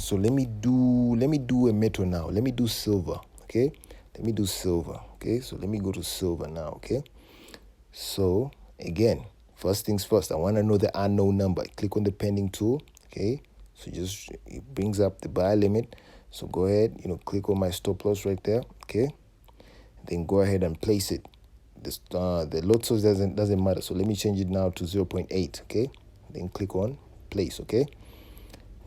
So let me do a metal now. Let me do silver. Okay, let me do silver. Okay, so let me go to silver now. Okay, so again, first things first, I want to know the unknown number. Click on the pending tool. Okay, so just it brings up the buy limit. So go ahead, click on my stop loss right there. Okay, then go ahead and place it. This the lot size doesn't matter. So let me change it now to 0.8. Okay, then click on place. Okay,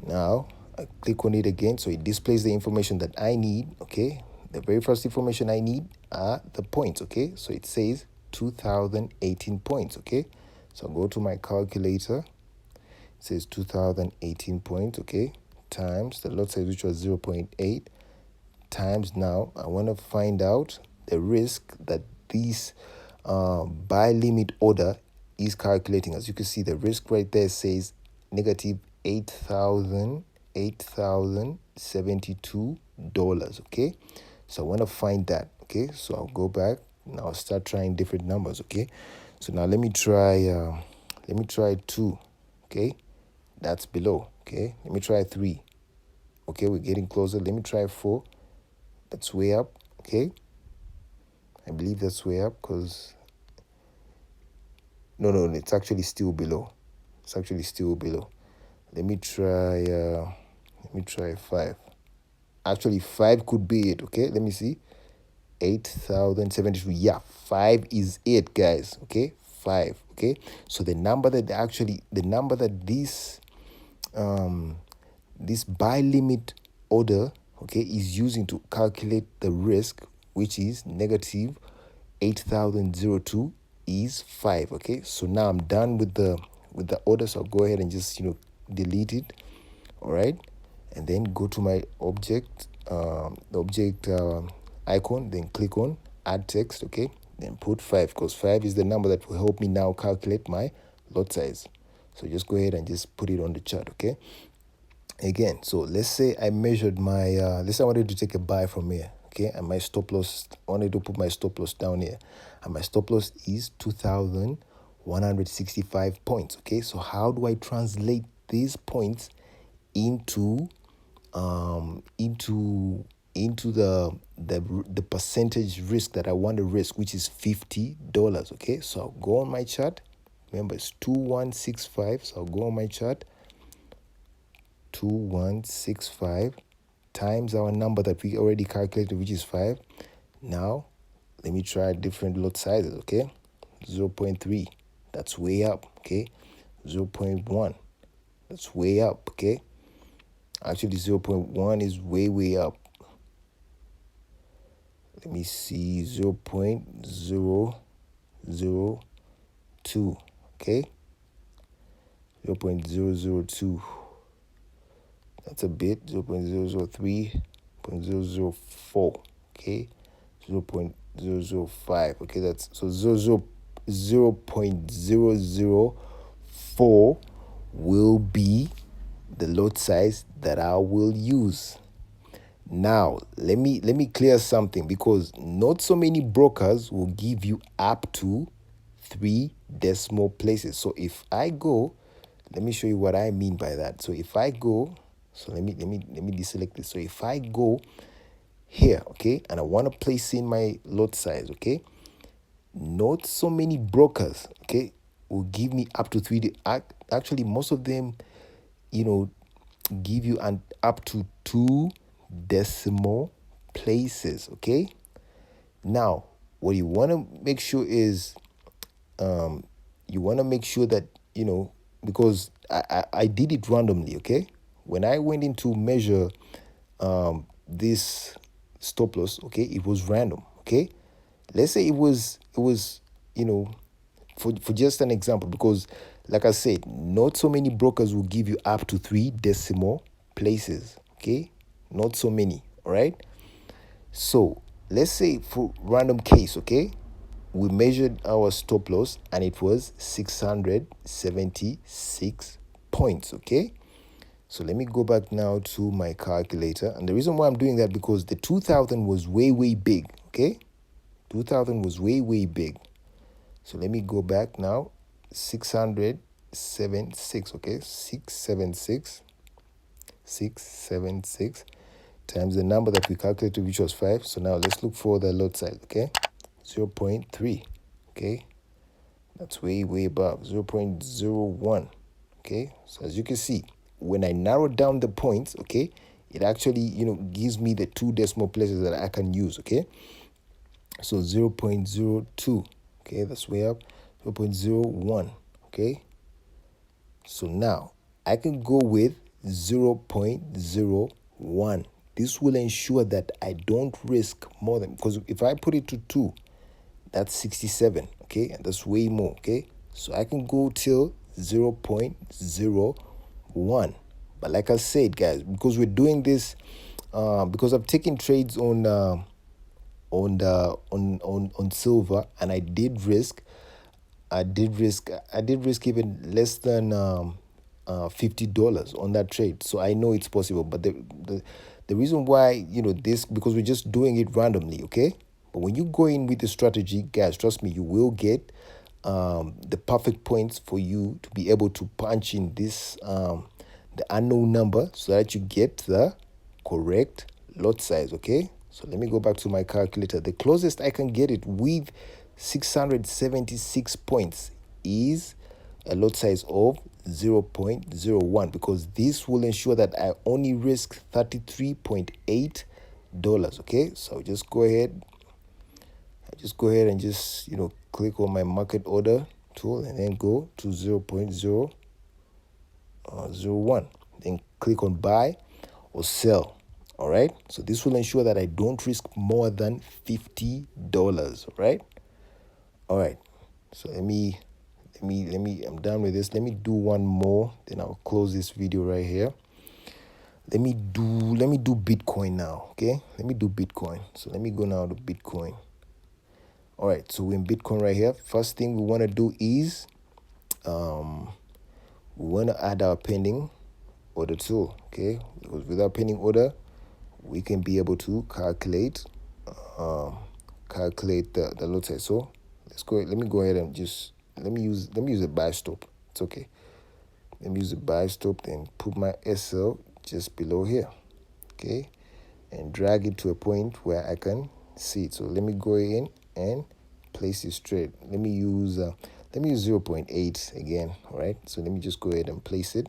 now I click on it again, so it displays the information that I need. Okay, the very first information I need are the points. Okay, so it says 2018 points. Okay, so I'll go to my calculator. It says 2018 points. Okay, times the lot size, which was 0.8, times, now I want to find out the risk that this buy limit order is calculating. As you can see, the risk right there says negative $8,072. Okay, so I want to find that. Okay, so I'll go back now. I'll start trying different numbers. Okay, so now let me try 2. Okay, that's below. Okay, let me try 3. Okay, we're getting closer. Let me try 4. That's way up. Okay, I believe that's way up, because no, it's actually still below. It's actually still below. Let me try 5. Actually, 5 could be it. Okay, let me see. 8,072. Yeah, 5 is it, guys. Okay, 5. Okay, so the number that this buy limit order, okay, is using to calculate the risk, which is negative 8,002, is 5. Okay, so now I'm done with the order, so I'll go ahead and just delete it. All right, and then go to my object, icon, then click on add text. Okay, then put 5, because 5 is the number that will help me now calculate my lot size. So just go ahead and just put it on the chart. Okay, again, so let's say I measured my let's say I wanted to take a buy from here. Okay, and my stop loss, I wanted to put my stop loss down here, and my stop loss is 2,165 points. Okay, so how do I translate these points into the percentage risk that I want to risk, which is $50? Okay, so I'll go on my chart. Remember, it's 2165. So I'll go on my chart. 2165 times our number that we already calculated, which is 5. Now let me try different lot sizes. Okay, 0.3, that's way up. Okay, 0.1, that's way up. Okay, actually 0.1 is way up. Let me see, 0.002. okay, 0.002, that's a bit. 0.003, 0.004, okay, 0.005, okay, that's so 0.004 will be the lot size that I will use. Now let me clear something, because not so many brokers will give you up to 3 decimal places. So if I go, let me show you what I mean by that. So if I go, so let me deselect this. So if I go here, okay, and I want to place in my lot size, okay, not so many brokers, okay, will give me up to 3. Actually, most of them, give you up to 2 decimal places. Okay, now what you want to make sure is you want to make sure that because I did it randomly. Okay, when I went in to measure this stop loss, okay, it was random. Okay, let's say it was for just an example, because like I said, not so many brokers will give you up to 3 decimal places. Okay, not so many. All right, so let's say for random case, okay, we measured our stop loss and it was 676 points. Okay, so let me go back now to my calculator, and the reason why I'm doing that, because the 2000 was way big. Okay, 2000 was way big. So let me go back now. 676. Okay, 676 676 times the number that we calculated, which was 5. So now let's look for the lot size, okay? 0.3, okay? That's way above. 0.01, okay? So as you can see, when I narrow down the points, okay, it actually, gives me the 2 decimal places that I can use, okay? So 0.02, okay, that's way up. 0.01, okay? So now I can go with 0.01. This will ensure that I don't risk more than, because if I put it to 2, that's 67, okay? And that's way more, okay? So I can go till 0.01. But like I said, guys, because we're doing this, because I'm taking trades on silver, and I did risk even less than $50 on that trade. So I know it's possible. But the reason why, this, because we're just doing it randomly, okay? But when you go in with the strategy, guys, trust me, you will get the perfect points for you to be able to punch in this the unknown number, so that you get the correct lot size, okay? So let me go back to my calculator. The closest I can get it with 676 points is a lot size of 0.01, because this will ensure that I only risk $33.8, okay? So just go ahead and just click on my market order tool, and then go to 0.001, then click on buy or sell. All right, so this will ensure that I don't risk more than $50. All right, so let me I'm done with this. Let me do one more, then I'll close this video right here. Let me do Bitcoin now. Okay, let me do Bitcoin. So let me go now to Bitcoin. All right, so we're in Bitcoin right here. First thing we want to do is we want to add our pending order tool. Okay, because with our pending order, we can be able to calculate the lot size. So let me go ahead and just let me use a buy stop. It's okay. Let me use a buy stop, then put my SL just below here, okay, and drag it to a point where I can see it. So let me go in and place this trade. Let me use 0.8 again. All right, so let me just go ahead and place it.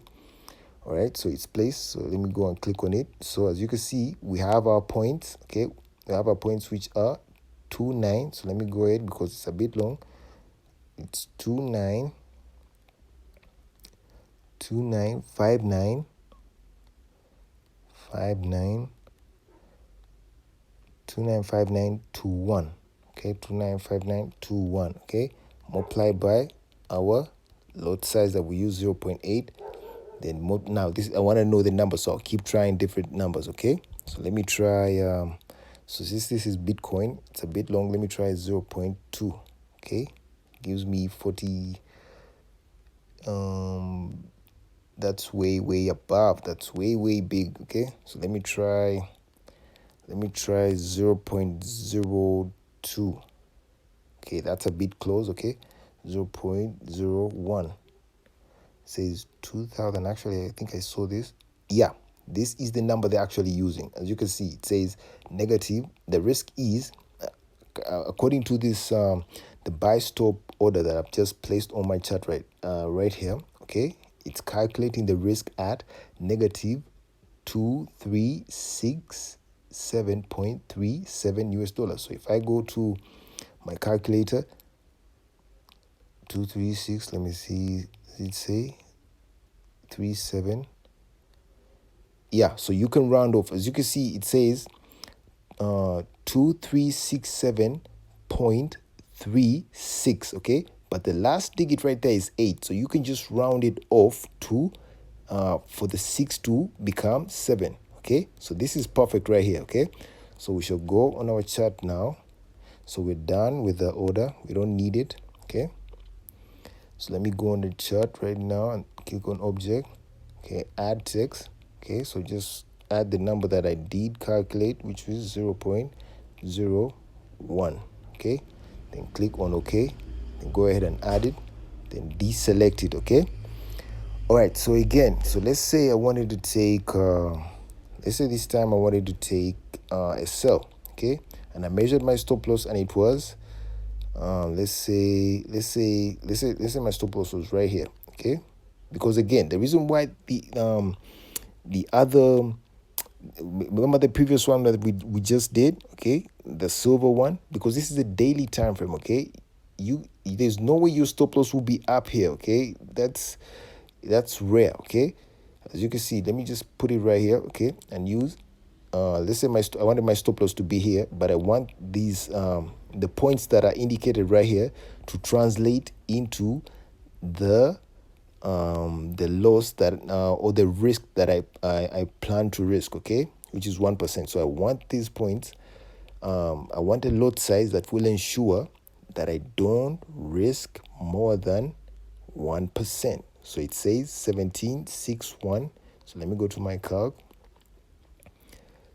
All right, so it's placed. So let me go and click on it. So as you can see, we have our points. Okay, we have our points, which are 29. So let me go ahead, because it's a bit long. It's 2959 295921. Okay, 295921. Okay, multiplied by our lot size that we use 0.8. Then now this, I want to know the number, so I'll keep trying different numbers. Okay, so let me try so since this is Bitcoin, it's a bit long. Let me try 0.2. okay, gives me 40. That's way above. That's way big. Okay, so let me try 0.02. okay, that's a bit close. Okay, 0.01 says 2000. Actually, I think I saw this. Yeah, this is the number they're actually using. As you can see, it says negative. The risk is according to this the buy stop order that I've just placed on my chart right here. Okay, it's calculating the risk at negative 2367.37 US dollars. So if I go to my calculator, 236, let me see, does it say 37? Yeah, so you can round off. As you can see, it says 2367.36, okay, but the last digit right there is 8, so you can just round it off to for the 6 to become 7. Okay, so this is perfect right here. Okay, so we shall go on our chart now. So we're done with the order, we don't need it. Okay, so let me go on the chart right now and click on object. Okay, add text. Okay, so just add the number that I did calculate, which is 0.01. Okay, then click on OK, then go ahead and add it, then deselect it. Okay, All right, so again, so let's say I wanted to take, let's say this time I wanted to take a sell, okay? And I measured my stop loss, and it was, let's say my stop loss was right here, okay? Because again, the reason why the other, remember the previous one that we just did, okay, the silver one, because this is a daily time frame, okay? There's no way your stop loss will be up here, okay? That's rare, okay? As you can see, let me just put it right here, okay? And use, let's say I wanted my stop loss to be here, but I want these the points that are indicated right here to translate into the loss that or the risk that I plan to risk, okay, which is 1%. So I want these points. I want a lot size that will ensure that I don't risk more than 1%. So it says 1761. So let me go to my calc.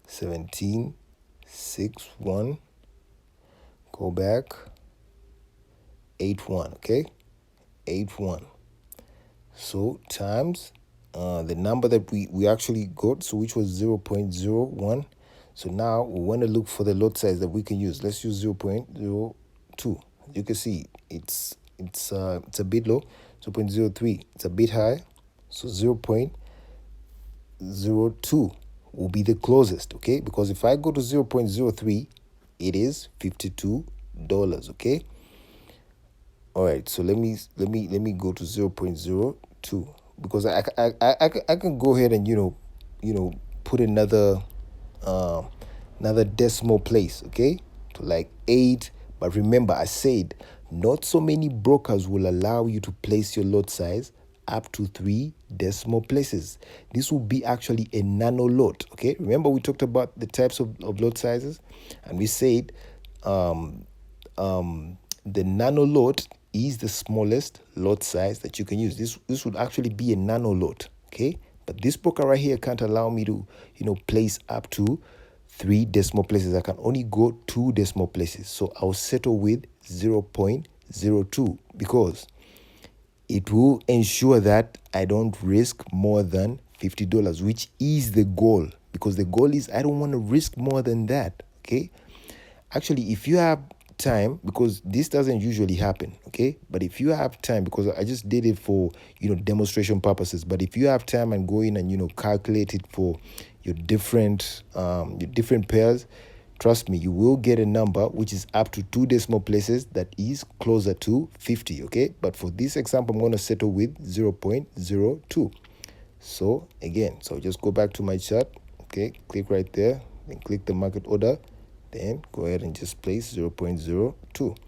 1761. Go back. 81. Okay, 81. So times the number that we actually got, so which was 0.01. So now we want to look for the lot size that we can use. Let's use 0.02. You can see it's a bit low. 0.03, it's a bit high. So 0.02 will be the closest, okay? Because if I go to 0.03, it is $52, okay? All right, so let me go to 0.02, because I can go ahead and put another decimal place, okay, to like 8. But remember, I said not so many brokers will allow you to place your lot size up to 3 decimal places. This will be actually a nano lot, okay? Remember we talked about the types of lot sizes, and we said the nano lot is the smallest lot size that you can use. This would actually be a nano lot, okay? But this broker right here can't allow me to, place up to 3 decimal places. I can only go 2 decimal places. So I'll settle with 0.02 because it will ensure that I don't risk more than $50, which is the goal. Because the goal is I don't want to risk more than that, okay? Actually, if you have time, because this doesn't usually happen, okay, but if you have time, because I just did it for demonstration purposes, but if you have time and go in and calculate it for your different pairs, trust me, you will get a number which is up to 2 decimal places that is closer to 50, okay? But for this example, I'm going to settle with 0.02. So again, so just go back to my chart, okay, click right there, then click the market order. Then go ahead and just place 0.02 and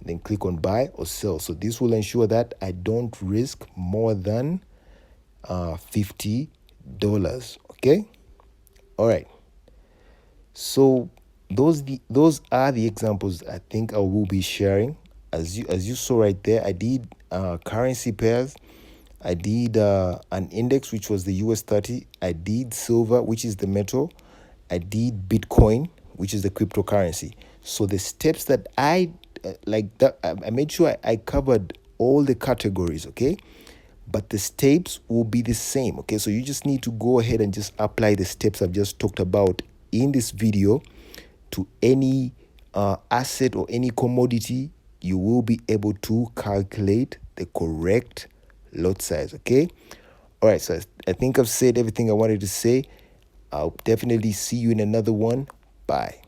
then click on buy or sell. So this will ensure that I don't risk more than $50, okay? All right. So those are the examples I think I will be sharing. As you saw right there, I did currency pairs. I did an index, which was the US 30. I did silver, which is the metal. I did Bitcoin, which is the cryptocurrency. So the steps that I made sure I covered all the categories, okay? But the steps will be the same, okay? So you just need to go ahead and just apply the steps I've just talked about in this video to any asset or any commodity. You will be able to calculate the correct lot size, okay? All right, so I think I've said everything I wanted to say. I'll definitely see you in another one. Bye.